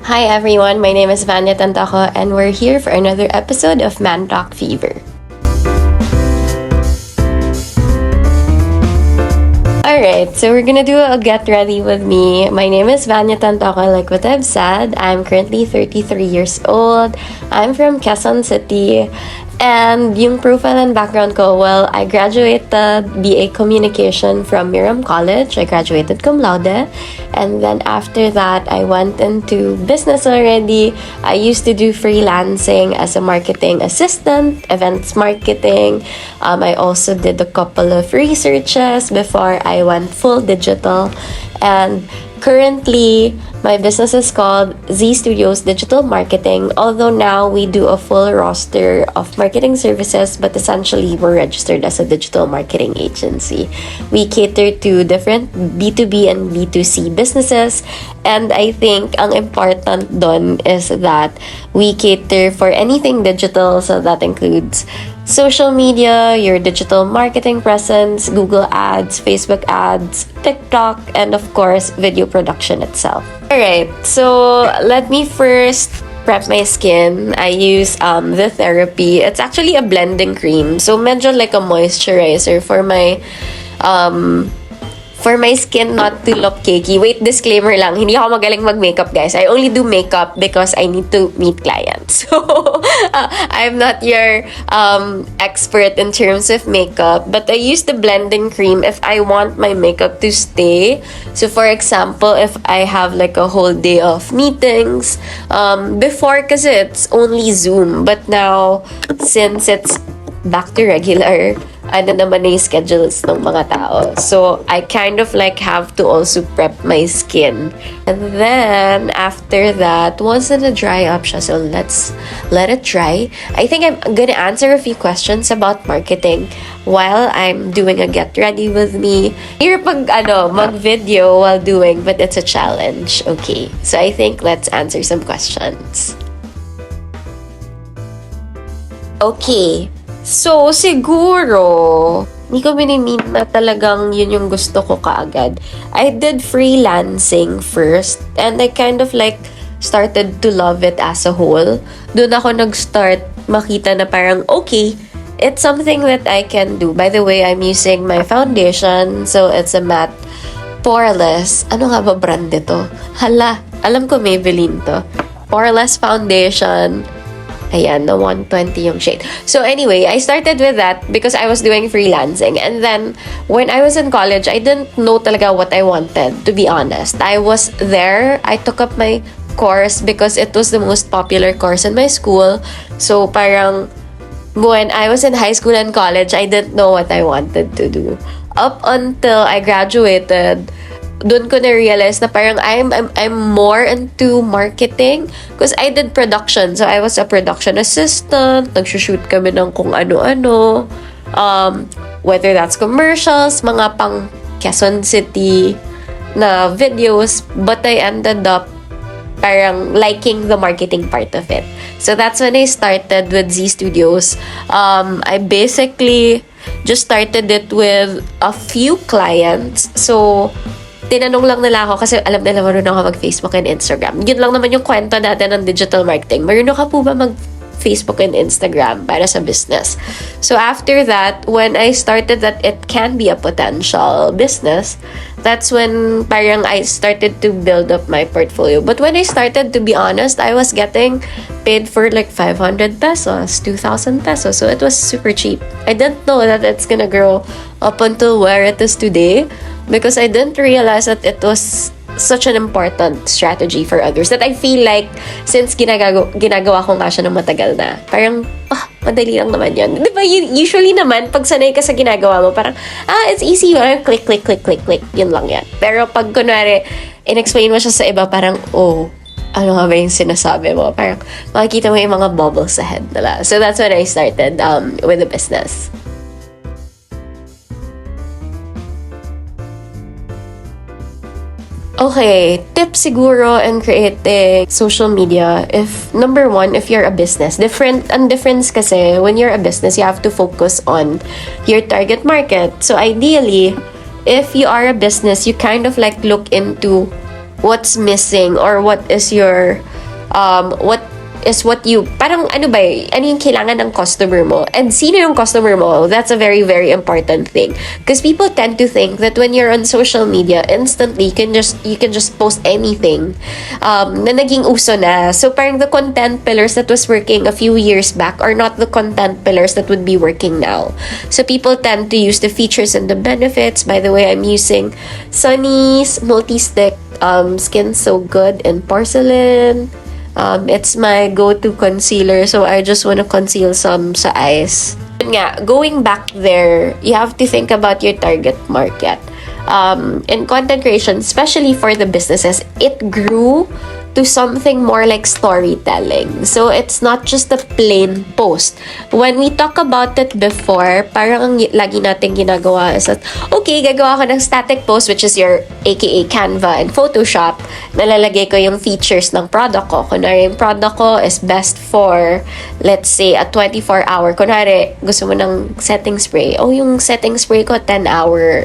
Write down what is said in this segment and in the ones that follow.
Hi everyone, my name is Vanya Tantoco and we're here for another episode of M4NTALK FEVER. Alright, so we're gonna do a get ready with me. My name is Vanya Tantoco, like what I've said. I'm currently 33 years old. I'm from Quezon City. And yung profile and background ko, well, I graduated BA Communication from Miram College. I graduated cum laude. And then after that, I went into business already. I used to do freelancing as a marketing assistant, events marketing. I also did a couple of researches before I went full digital. And currently, my business is called ZStudios Digital Marketing, although now we do a full roster of marketing services, but essentially we're registered as a digital marketing agency. We cater to different B2B and B2C businesses, and I think ang important dun is that we cater for anything digital, so that includes social media, your digital marketing presence, Google Ads, Facebook Ads, TikTok, and of course, video production itself. Alright, so let me first prep my skin. I use the Therapy. It's actually a blending cream. So medyo like a moisturizer for my skin not to look cakey. Wait, disclaimer lang, hindi ako magaling mag-makeup, guys. I only do makeup because I need to meet clients. So, I'm not your expert in terms of makeup, but I use the blending cream if I want my makeup to stay. So, for example, if I have like a whole day of meetings, before kasi it's only Zoom, but now, since it's back to regular, ano naman na yung schedules ng mga tao. So, I kind of like have to also prep my skin. And then, after that, once na dry up siya, so let's let it dry. I think I'm gonna answer a few questions about marketing while I'm doing a get ready with me. Here pag mag-video while doing, but it's a challenge. Okay, so I think let's answer some questions. Okay. So, siguro, hindi ko minimean na talagang yun yung gusto ko kaagad. I did freelancing first, and I kind of like started to love it as a whole. Doon ako nag-start makita na parang, okay, it's something that I can do. By the way, I'm using my foundation, so it's a matte poreless. Ano nga ba brand ito? Hala, alam ko Maybelline to. Poreless foundation. Ayan, na 120 yung shade. So anyway, I started with that because I was doing freelancing. And then, when I was in college, I didn't know talaga what I wanted, to be honest. I was there, I took up my course because it was the most popular course in my school. So parang, when I was in high school and college, I didn't know what I wanted to do. Up until I graduated, doon ko na-realize na parang I'm more into marketing because I did production. So, I was a production assistant. Nagsushoot kami ng kung ano-ano. Whether that's commercials, mga pang Quezon City na videos. But I ended up parang liking the marketing part of it. So, that's when I started with ZStudios. I basically just started it with a few clients. So, tinanong lang nila ako kasi alam nila marunong ako mag-Facebook and Instagram. Yun lang naman yung kwento natin ng digital marketing. Marunong ka po ba mag-Facebook and Instagram para sa business? So after that, when I started that it can be a potential business, that's when parang I started to build up my portfolio. But when I started, to be honest, I was getting paid for like 500 pesos, 2,000 pesos. So it was super cheap. I didn't know that it's gonna grow up until where it is today, because I didn't realize that it was such an important strategy for others that I feel like since ginagawa ko nga siya ng matagal na, parang, madali lang naman yun. Di ba, usually naman, pag sanay ka sa ginagawa mo, parang, it's easy, click, click, click, click, click, yun lang yan. Pero pag kunwari, in-explain mo siya sa iba, parang, ano nga ba yung sinasabi mo? Parang, makikita mo yung mga bubbles sa head nila. So that's when I started with the business. Okay, tips siguro in creating social media. Number one, if you're a business, difference kasi when you're a business, you have to focus on your target market. So ideally, if you are a business, you kind of like look into what's missing or what is your what is what you, parang ano ba, ano yung kailangan ng customer mo, and sino yung customer mo. That's a very, very important thing. Because people tend to think that when you're on social media, instantly, you can just post anything na naging uso na. So parang the content pillars that was working a few years back are not the content pillars that would be working now. So people tend to use the features and the benefits. By the way, I'm using Sunny's multi-stick Skin So Good in Porcelain. It's my go-to concealer, so I just want to conceal some sa eyes. Yun nga, going back there, you have to think about your target market. In content creation, especially for the businesses, it grew to something more like storytelling. So it's not just a plain post. When we talk about it before, parang ang lagi natin ginagawa is that, okay, gagawa ko ng static post, which is your aka Canva and Photoshop. Nalalagay ko yung features ng product ko. Kunwari, yung product ko is best for, let's say, a 24-hour. Kunwari, gusto mo ng setting spray. Oh, yung setting spray ko, 10-hour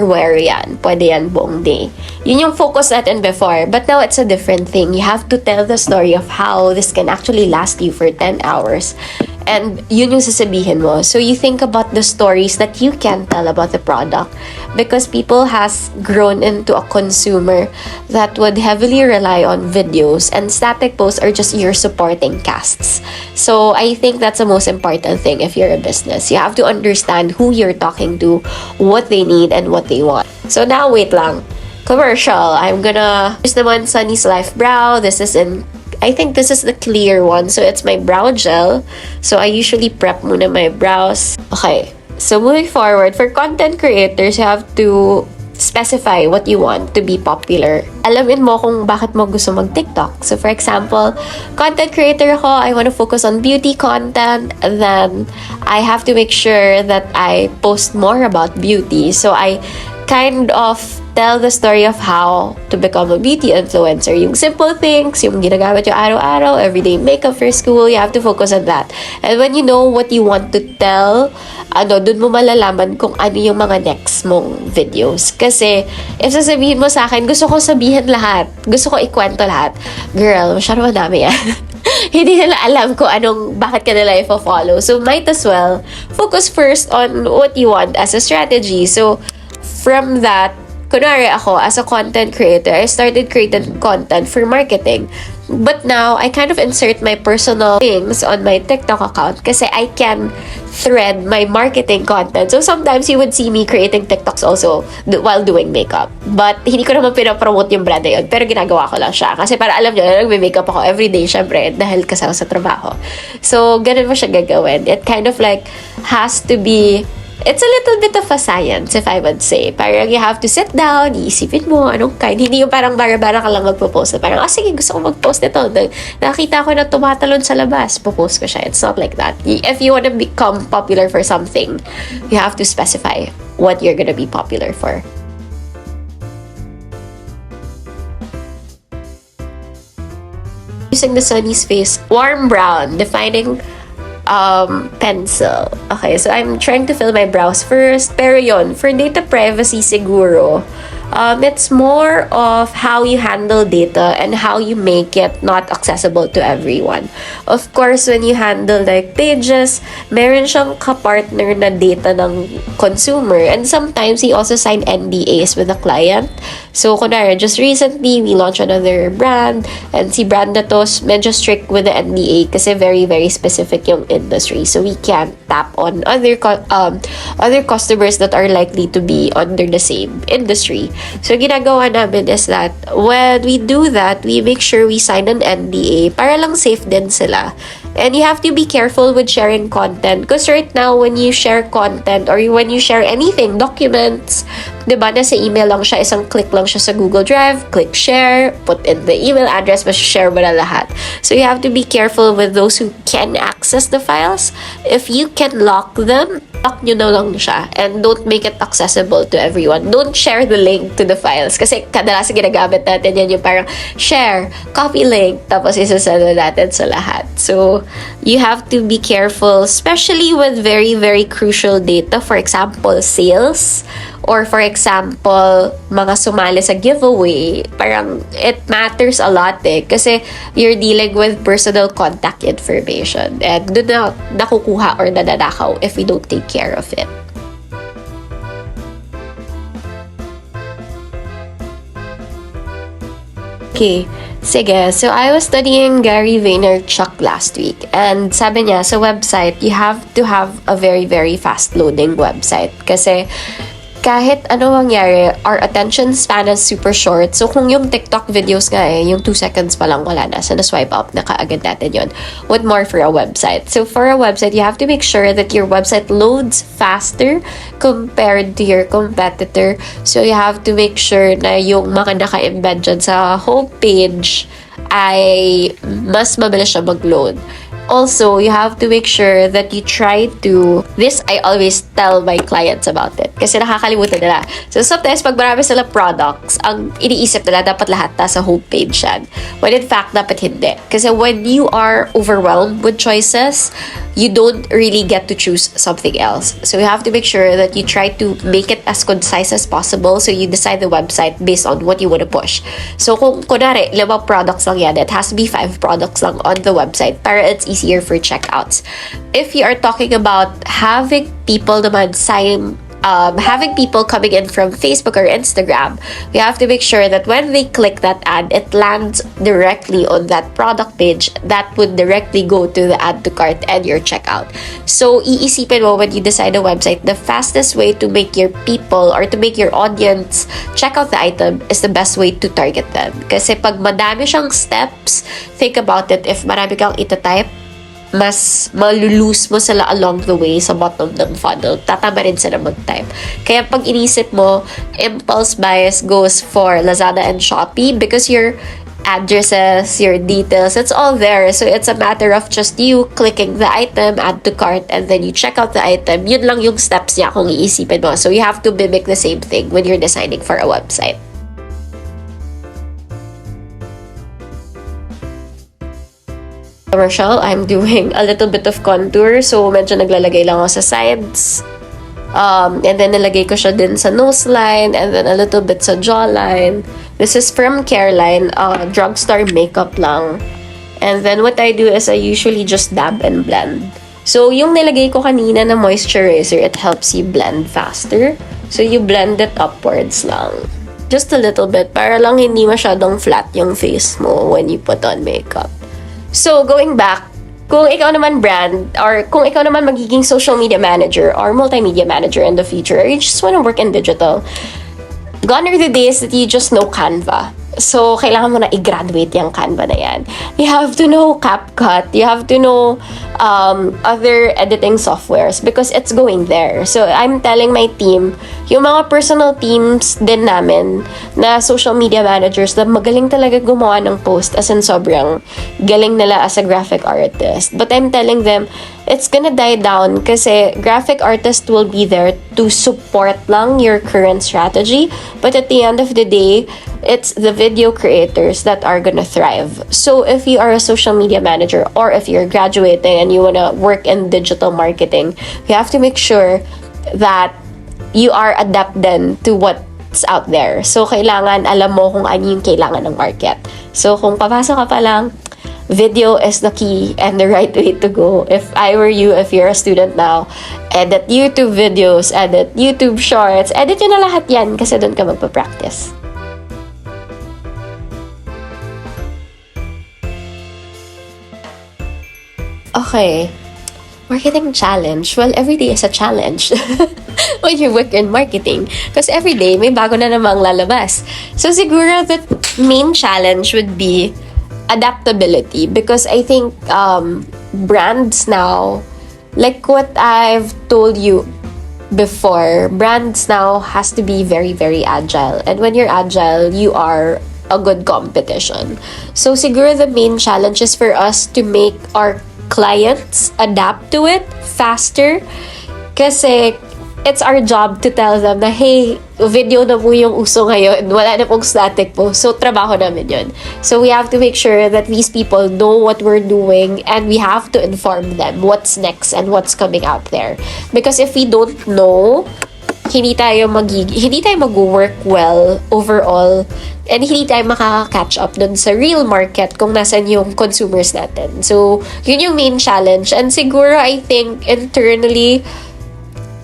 wear yan. Pwede yan buong day. Yun yung focus natin before. But now, it's a different thing. You have to tell the story of how this can actually last you for 10 hours. And yun yung sasabihin mo. So you think about the stories that you can tell about the product, because people has grown into a consumer that would heavily rely on videos, and static posts are just your supporting casts. So I think that's the most important thing if you're a business. You have to understand who you're talking to, what they need, and what they want. So now, wait lang. Commercial. I'm gonna use naman Sunny's Life Brow. I think this is the clear one. So it's my brow gel. So I usually prep muna my brows. Okay. So moving forward, for content creators, you have to specify what you want to be popular. Alamin mo kung bakit mo gusto mag-TikTok. So for example, content creator ako, I want to focus on beauty content, and then I have to make sure that I post more about beauty. So I kind of tell the story of how to become a beauty influencer. Yung simple things, yung ginagamit yung araw-araw, everyday makeup for school, you have to focus on that. And when you know what you want to tell, dun mo malalaman kung ano yung mga next mong videos. Kasi, if sasabihin mo sa akin, gusto ko sabihin lahat, gusto ko ikwento lahat, girl, masyado madami yan. Hindi nila alam kung bakit ka nila i-follow. So, might as well focus first on what you want as a strategy. So, from that, kunwari ako, as a content creator, I started creating content for marketing. But now, I kind of insert my personal things on my TikTok account kasi I can thread my marketing content. So sometimes you would see me creating TikToks also while doing makeup. But hindi ko naman pinapromote yung brand na yun. Pero ginagawa ko lang siya. Kasi para alam nyo, nagme-makeup ako everyday, syempre, dahil kasama sa trabaho. So, ganun mo siya gagawin. It kind of like has to be... It's a little bit of a science, if I would say. Parang you have to sit down, iisipin mo, anong kind. Hindi yung parang bara-bara ka lang magpo-post na parang, sige, gusto ko mag-post nito. Nakita ko na tumatalon sa labas, po-post ko siya. It's not like that. If you want to become popular for something, you have to specify what you're gonna be popular for. Using the Sunny's Face Warm Brown, defining pencil. Okay, so I'm trying to fill my brows first. Pero yun, for data privacy siguro, it's more of how you handle data and how you make it not accessible to everyone. Of course, when you handle like pages, meron siyang kapartner na data ng consumer, and sometimes he also sign NDAs with the client. So, kunwari, just recently, we launched another brand, and si brand na to, medyo strict with the NDA kasi very, very specific yung industry. So, we can't tap on other customers that are likely to be under the same industry. So, ginagawa namin is that when we do that, we make sure we sign an NDA para lang safe din sila. And you have to be careful with sharing content because right now, when you share content or when you share anything, documents, diba, nasa email lang siya, isang click lang siya sa Google Drive, click share, put in the email address, share mo na lahat. So you have to be careful with those who can access the files. If you can lock them, lock nyo na lang siya and don't make it accessible to everyone. Don't share the link to the files kasi kadalasan ginagamit natin yan yung parang share, copy link, tapos isasend natin sa lahat. So, So you have to be careful, especially with very, very crucial data. For example, sales, or for example, mga sumali sa giveaway. Parang it matters a lot kasi you're dealing with personal contact information, and doon na nakukuha or nananakaw if we don't take care of it. Okay, sige. So, I was studying Gary Vaynerchuk last week. And sabi niya, sa website, you have to have a very, very fast-loading website. Kasi kahit ano mangyari, our attention span is super short. So, kung yung TikTok videos nga yung 2 seconds pa lang wala na. So, na-swipe up na kaagad natin yun. What more for a website? So, for a website, you have to make sure that your website loads faster compared to your competitor. So, you have to make sure na yung mga naka-embed dyan sa homepage ay mas mabilis siya mag-load. Also, you have to make sure that you try to... This, I always tell my clients about it. Kasi nakakalimutan nila. So, sometimes, pag marami sila products, ang iniisip nila, dapat lahat nasa homepage yan. When in fact, dapat hindi. Kasi when you are overwhelmed with choices, you don't really get to choose something else. So, you have to make sure that you try to make it as concise as possible. So, you decide the website based on what you want to push. So, kung kunwari, 5 products lang yan, it has to be 5 products lang on the website para it's easier for checkouts. If you are talking about having people naman having people coming in from Facebook or Instagram, we have to make sure that when they click that ad, it lands directly on that product page that would directly go to the add to cart and your checkout. So, iisipin mo when you design a website, the fastest way to make your people or to make your audience check out the item is the best way to target them. Kasi pag madami siyang steps, think about it, if marami kang itatype, mas malulose mo sila along the way sa bottom ng funnel. Tatama rin sila mag-type. Kaya pag inisip mo, impulse bias goes for Lazada and Shopee because your addresses, your details, it's all there. So it's a matter of just you clicking the item, add to cart, and then you check out the item. Yun lang yung steps niya kung iisipin mo. So you have to mimic the same thing when you're designing for a website. Commercial, I'm doing a little bit of contour. So, medyo naglalagay lang ako sa sides. And then, nalagay ko siya din sa nose line. And then, a little bit sa jawline. This is from Careline. Drugstore makeup lang. And then, what I do is I usually just dab and blend. So, yung nilagay ko kanina na moisturizer, it helps you blend faster. So, you blend it upwards lang. Just a little bit. Para lang hindi masyadong flat yung face mo when you put on makeup. So, going back, kung ikaw naman brand, or kung ikaw naman magiging social media manager or multimedia manager in the future, or you just want to work in digital, gone are the days that you just know Canva. So, kailangan mo na i-graduate yung Canva na yan. You have to know CapCut. You have to know other editing softwares because it's going there. So, I'm telling my team, yung mga personal teams din namin na social media managers na magaling talaga gumawa ng post, as in sobrang galing nila as a graphic artist. But I'm telling them, it's gonna die down kasi graphic artist will be there to support lang your current strategy. But at the end of the day, it's the video creators that are gonna thrive. So if you are a social media manager or if you're graduating and you wanna work in digital marketing, you have to make sure that you are adapted to what's out there. So kailangan alam mo kung ano yung kailangan ng market. So kung papasok ka pa lang, video is the key and the right way to go. If I were you, if you're a student now, edit YouTube videos, edit YouTube shorts, edit yun na lahat yan kasi doon ka magpa-practice. Okay, marketing challenge. Well, every day is a challenge when you work in marketing. Because every day, may bago na namang lalabas. So, siguro the main challenge would be adaptability. Because I think brands now, like what I've told you before, brands now has to be very, very agile. And when you're agile, you are a good competition. So, siguro the main challenge is for us to make our clients adapt to it faster kasi it's our job to tell them na, hey, video na po yung uso ngayon, wala na pong static po. So, trabaho namin yun. So, we have to make sure that these people know what we're doing and we have to inform them what's next and what's coming out there. Because if we don't know, hindi tayo mag-work well overall and hindi tayo makaka-catch up dun sa real market kung nasan yung consumers natin. So, yun yung main challenge. And siguro, I think, internally,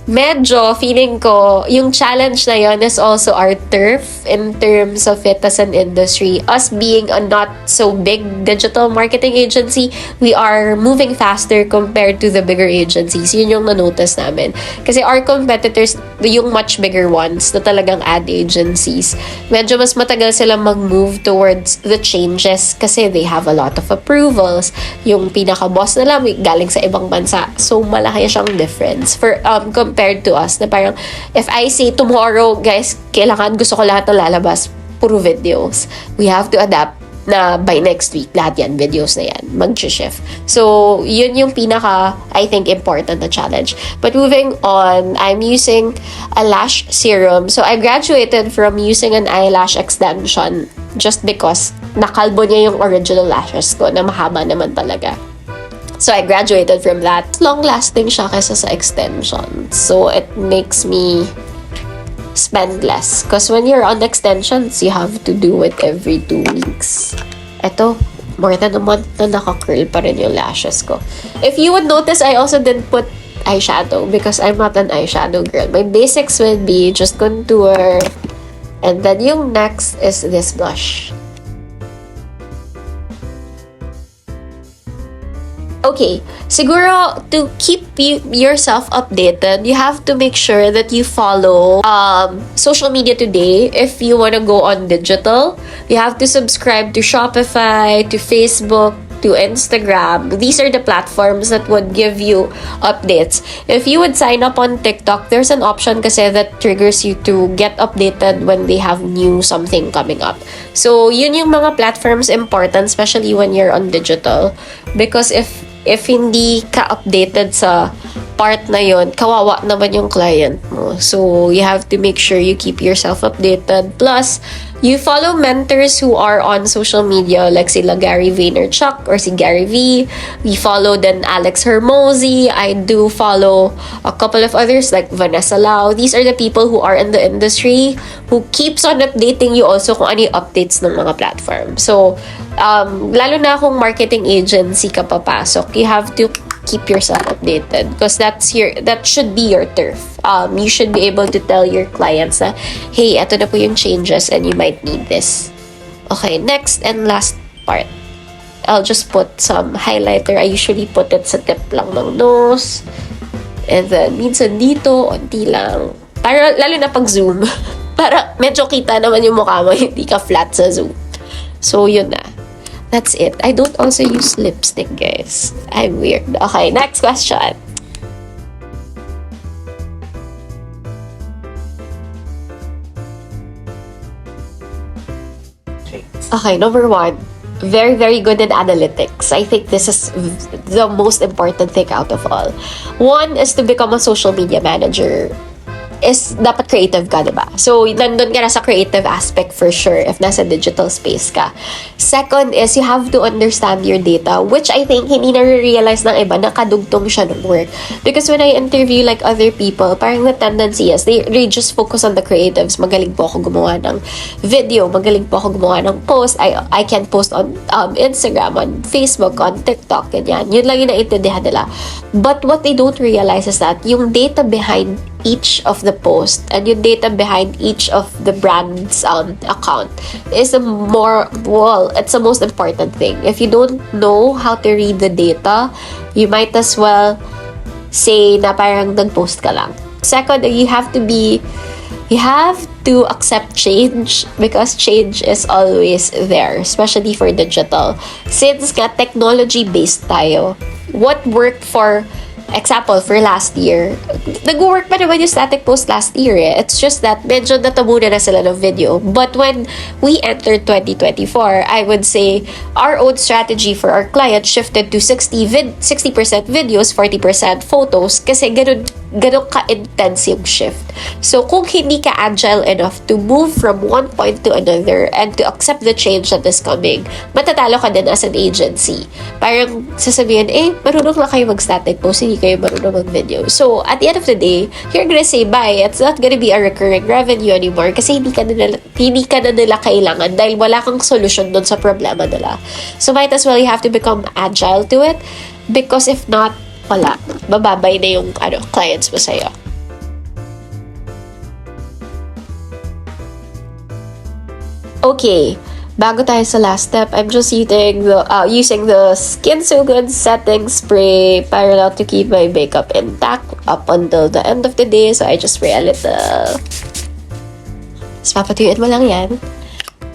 medyo feeling ko yung challenge na yon is also our turf in terms of it as an industry. Us being a not so big digital marketing agency, we are moving faster compared to the bigger agencies. Yun yung na-notice namin. Kasi our competitors, yung much bigger ones na talagang ad agencies, medyo mas matagal silang mag-move towards the changes kasi they have a lot of approvals. Yung pinaka-boss nila galing sa ibang bansa. So, malaki siyang difference for compared to us na parang if I say tomorrow guys kailangan gusto ko lahat na lalabas puro videos, we have to adapt na by next week lahat yan videos na yan mag-shift. So yun yung pinaka I think important na challenge. But moving on, I'm using a lash serum. So I graduated from using an eyelash extension just because nakalbo niya yung original lashes ko na mahaba naman talaga. So, I graduated from that. Long-lasting siya kaysa sa extension. So, it makes me spend less. Because when you're on extensions, you have to do it every 2 weeks. Ito, more than a month na naka-curl pa rin yung lashes ko. If you would notice, I also didn't put eyeshadow because I'm not an eyeshadow girl. My basics would be just contour. And then yung next is this blush. Okay, siguro to keep yourself updated, you have to make sure that you follow social media today. If you want to go on digital, you have to subscribe to Shopify, to Facebook, to Instagram. These are the platforms that would give you updates. If you would sign up on TikTok, there's an option kasi that triggers you to get updated when they have new something coming up. So, yun yung mga platforms important, especially when you're on digital. Because if hindi ka updated sa part na yon, kawawa naman yung client mo. So, you have to make sure you keep yourself updated. Plus, you follow mentors who are on social media like sila Gary Vaynerchuk or si Gary V. We follow then Alex Hermosi. I do follow a couple of others like Vanessa Lau. These are the people who are in the industry who keeps on updating you also kung ano yung updates ng mga platform. So, lalo na kung marketing agency ka papasok, you have to keep yourself updated because that should be your turf. You should be able to tell your clients na, hey, eto na po yung changes and you might need this. Okay, next and last part. I'll just put some highlighter. I usually put it sa tip lang ng nose. And then, minsan dito, onti lang. Para, lalo na pag zoom. Para medyo kita naman yung mukha mo, hindi ka flat sa zoom. So, yun na. That's it. I don't also use lipstick, guys. I'm weird. Okay, next question. Okay, number 1. Very, very good in analytics. I think this is the most important thing out of all. 1 is to become a social media manager. Is dapat creative ka, diba? So, nandun ka na sa creative aspect for sure if nasa digital space ka. Second is you have to understand your data, which I think hindi na-realize ng iba na kadugtong siya ng work. Because when I interview like other people, parang the tendency is they just focus on the creatives. Magaling po ako gumawa ng video, magaling po ako gumawa ng post. I can post on Instagram, on Facebook, on TikTok, ganyan. Yun lang yung naiintindihan nila. But what they don't realize is that yung data behind each of the post and yung data behind each of the brand's account is it's the most important thing. If you don't know how to read the data, you might as well say na parang nag-post ka lang. Second, you have to accept change because change is always there, especially for digital. Since nga technology-based tayo, what worked for example, for last year, nag-work pa naman yung static post last year eh. It's just that medyo natabunan na sila ng video. But when we entered 2024, I would say our own strategy for our clients shifted to 60% videos, 40% photos kasi ganun ka-intense yung shift. So, kung hindi ka agile enough to move from one point to another and to accept the change that is coming, matatalo ka din as an agency. Parang sasabihin, marunong lang kayo mag-static post, hindi kayo marunong mag-video. So, at the end of the day, you're gonna say bye. It's not gonna be a recurring revenue anymore kasi hindi ka na nila kailangan dahil wala kang solution dun sa problema nila. So, might as well you have to become agile to it because if not, wala. Bababay na yung clients mo sa'yo. Okay, bago tayo sa last step, I'm just using the Skin So Good setting spray para lang to keep my makeup intact up until the end of the day. So I just spray a little. Tapos papatuyuin mo lang yan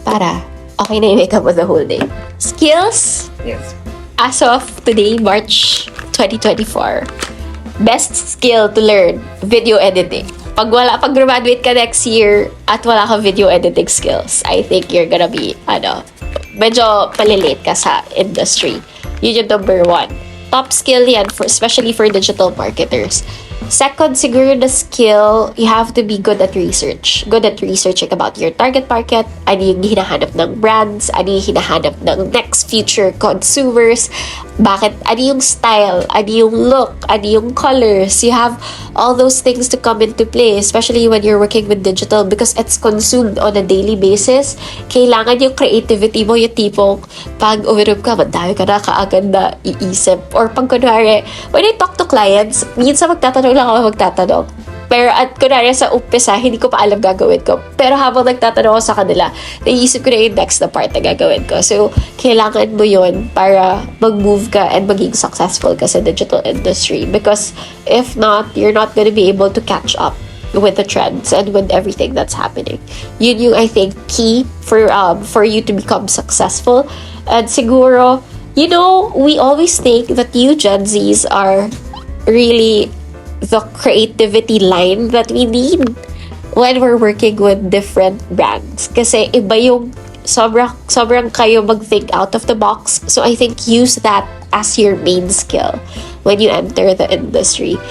para okay na yung makeup for the whole day. Skills? Yes. As of today, March 2024, best skill to learn, video editing. Pag graduate ka next year at wala kang video editing skills, I think you're gonna be, medyo palilate ka sa industry. Yun yung number 1. Top skill yan, especially for digital marketers. Second, siguro the skill, you have to be good at research. Good at researching about your target market, ano yung hinahanap ng brands, ano yung hinahanap ng next future consumers, ano yung style, ano yung look, ano yung colors. You have all those things to come into play, especially when you're working with digital because it's consumed on a daily basis. Kailangan yung creativity mo, yung tipong pag uminom ka, madami ka na kaagad na iisip. Or pag kunwari, when I talk to clients, minsan magtatanong lang ako Pero at kunwari sa umpisa, hindi ko pa alam gagawin ko. Pero habang nagtatanong ako sa kanila, naisip ko na yung next na part na gagawin ko. So, kailangan mo yun para mag-move ka and maging successful ka sa digital industry. Because if not, you're not gonna be able to catch up with the trends and with everything that's happening. Yun yung, I think, key for you to become successful. And siguro, we always think that you Gen Zs are really the creativity line that we need when we're working with different brands. Kasi iba yung sobrang kayo mag-think out of the box. So I think use that as your main skill when you enter the industry.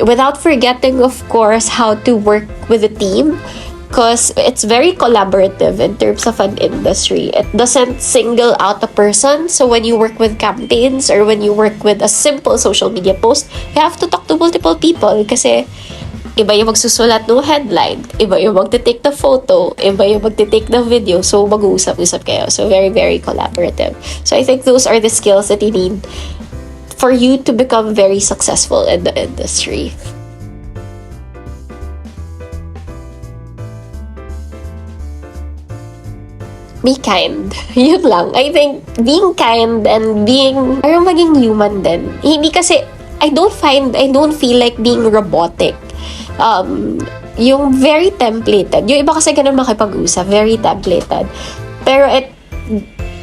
Without forgetting, of course, how to work with a team. Because it's very collaborative in terms of an industry. It doesn't single out a person. So when you work with campaigns or when you work with a simple social media post, you have to talk to multiple people kasi iba yung magsusulat ng headline, iba yung magte-take the photo, iba yung magte-take the video. So mag-uusap-usap kayo. So very, very collaborative. So I think those are the skills that you need for you to become very successful in the industry. Be kind. Yun lang. I think being kind and parang maging human din. Hindi kasi, I don't feel like being robotic. Yung very templated. Yung iba kasi ganun makipag-usap, very templated. Pero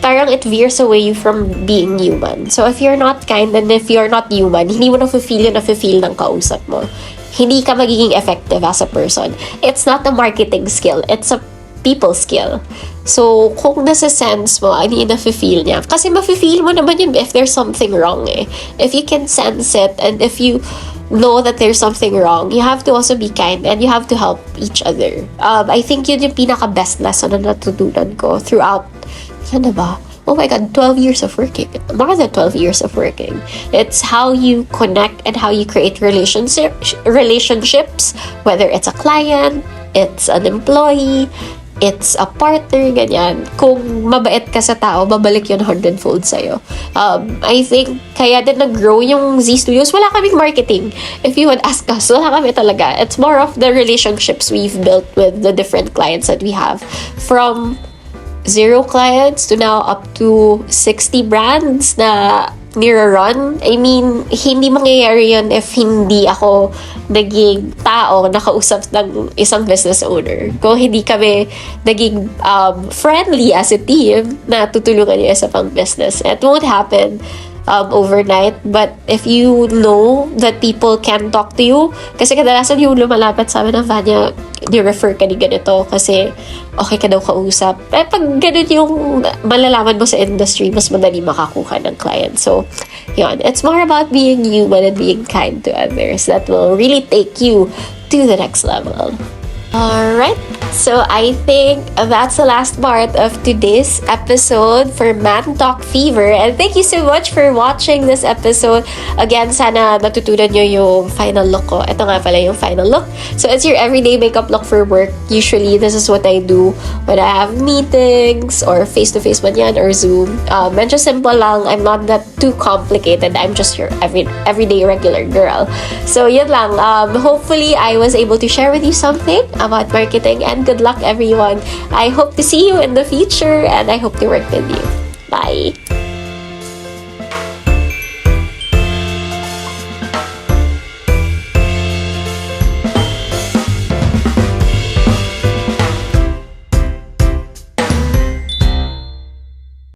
parang it veers away from being human. So if you're not kind and if you're not human, hindi mo na-feel ng kausap mo. Hindi ka magiging effective as a person. It's not a marketing skill. It's a people skill. So, kung nasa sense mo, ano yung nafe-feel niya? Kasi mafe-feel mo naman yun if there's something wrong eh. If you can sense it and if you know that there's something wrong, you have to also be kind and you have to help each other. I think yun yung pinaka-best lesson na natutunan ko throughout, ano ba? Oh my God, 12 years of working. More than 12 years of working. It's how you connect and how you create relationships, whether it's a client, it's an employee, it's a partner, ganyan. Kung mabait ka sa tao, babalik yun 100-fold sa'yo. I think, kaya din nag-grow yung ZStudios. Wala kaming marketing. If you would ask us, wala kami talaga. It's more of the relationships we've built with the different clients that we have. From 0 clients to now up to 60 brands na nire-run. I mean, hindi mangyayari yun if hindi ako naging tao nakausap ng isang business owner. Kung hindi kami naging friendly as a team na tutulungan yung isa pang business. It won't happen. overnight. But if you know that people can talk to you, kasi kadalasan yung lumalapit sa amin ng Vanya, ni-refer ka ni ganito kasi okay ka daw kausap. Eh, pag ganun yung malalaman mo sa industry, mas madali makakuha ng client. So, yun. It's more about being human and being kind to others that will really take you to the next level. Alright, so I think that's the last part of today's episode for MANSOC Fever. And thank you so much for watching this episode. Again, sana natutunan nyo yung final look ko. Ito nga pala yung final look. So it's your everyday makeup look for work. Usually, this is what I do when I have meetings or face-to-face man yan or Zoom. Medyo simple lang. I'm not that too complicated. I'm just your everyday regular girl. So yun lang. Hopefully, I was able to share with you something about marketing, and good luck everyone. I hope to see you in the future and I hope to work with you. Bye!